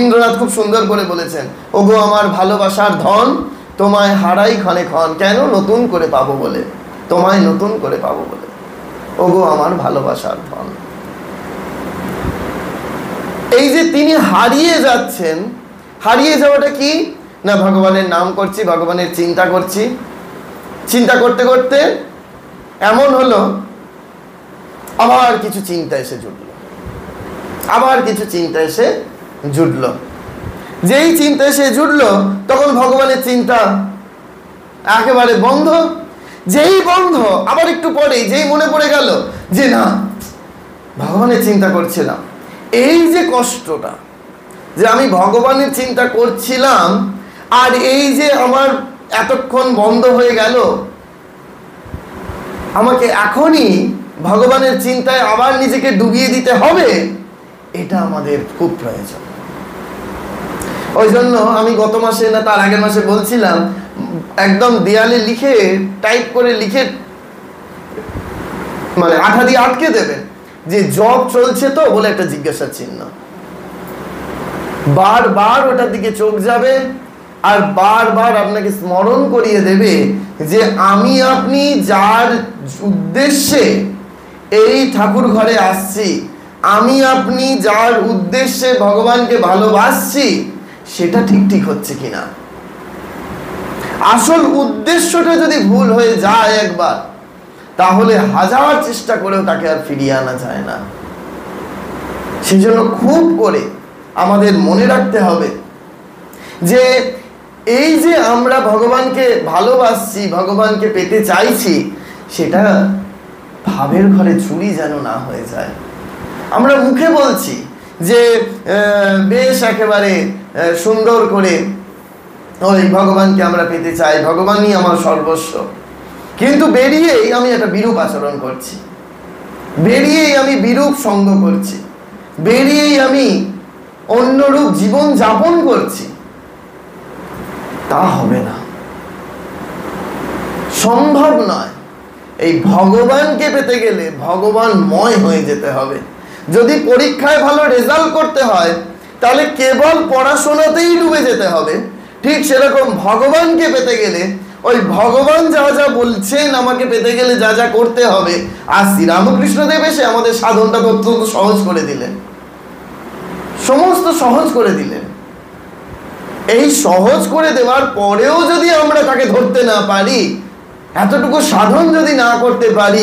রবীন্দ্রনাথ খুব সুন্দর করে বলেছেন, ওগো আমার ভালোবাসার ধন, তোমায় হারাই ক্ষণে ক্ষণ, কেন নতুন করে পাবো বলে, তোমায় নতুন করে পাবো বলে, ওগো আমার ভালোবাসার ধন। এই যে তিনি হারিয়ে যাচ্ছেন, হারিয়ে যাওয়াটা কি না, ভগবানের নাম করছি, ভগবানের চিন্তা করছি, চিন্তা করতে করতে এমন হলো আবার কিছু চিন্তা এসে জুটল, আবার কিছু চিন্তা এসে জুটল। যেই চিন্তা এসে জুটল তখন ভগবানের চিন্তা একেবারে বন্ধ। যেই বন্ধ আবার একটু পরে যেই মনে পড়ে গেল যে না, ভগবানের চিন্তা করছিলাম, এই যে কষ্টটা যে আমি ভগবানের চিন্তা করছিলাম আর এই যে আমার এতক্ষণ বন্ধ হয়ে গেল, আমাকে এখনই ভগবানের চিন্তায় আবার নিজেকে ডুবিয়ে দিতে হবে, এটা আমাদের খুব প্রয়োজন। ওই জন্য আমি গত মাসে না তার আগের মাসে বলছিলাম, একদম দেয়ালে লিখে টাইপ করে লিখে মানে আঠা দিয়ে আটকে দেবেন যে জব চলছে তো বলে একটা জিজ্ঞাসা চিহ্ন। বারবার ওটার দিকে চোখ যাবে আর বারবার আপনাকে স্মরণ করিয়ে দেবে যে আমি আপনি যার উদ্দেশ্যে এই ঠাকুর ঘরে আসছি, আমি আপনি যার উদ্দেশ্যে ভগবানকে ভালোবাসছি, সেটা ঠিক ঠিক হচ্ছে কিনা। আসল উদ্দেশ্যটা যদি ভুল হয়ে যায় একবার, তাহলে হাজার চেষ্টা করেও তাকে আর ফিরিয়ে আনা যায় না। সেজন্য খুব করে আমাদের মনে রাখতে হবে যে এই যে আমরা ভগবানকে ভালোবাসছি, ভগবানকে পেতে চাইছি, সেটা ভাবের ঘরে চুরি যেন না হয়ে যায়। আমরা মুখে বলছি যে বেশ একেবারে সুন্দর করে ওই ভগবানকে আমরা পেতে চাই, ভগবানই আমার সর্বস্ব, কিন্তু বেরিয়েই আমি একটা বিরূপ আচরণ করছি, বেরিয়েই আমি বিরূপ সঙ্গ করছি, বেরিয়েই আমি অন্যরূপ জীবন যাপন করছি। তা হবে না, সম্ভব নয়। এই ভগবানকে পেতে গেলে ভগবানময় হয়ে যেতে হবে। যদি পরীক্ষায় ভালো রেজাল্ট করতে হয় তাহলে কেবল পড়াশোনাতেই ডুবে যেতে হবে। ঠিক সেরকম ভগবানকে পেতে গেলে ওই ভগবান যা যা বলছেন আমাকে পেতে গেলে যা যা করতে হবে, আর শ্রীরামকৃষ্ণদেব এসে আমাদের সাধনটা অত্যন্ত সহজ করে দিলেন, সমস্ত সহজ করে দিলেন। এই সহজ করে দেওয়ার পরেও যদি আমরা তাকে ধরতে না পারি, এতটুকু সাধন যদি না করতে পারি,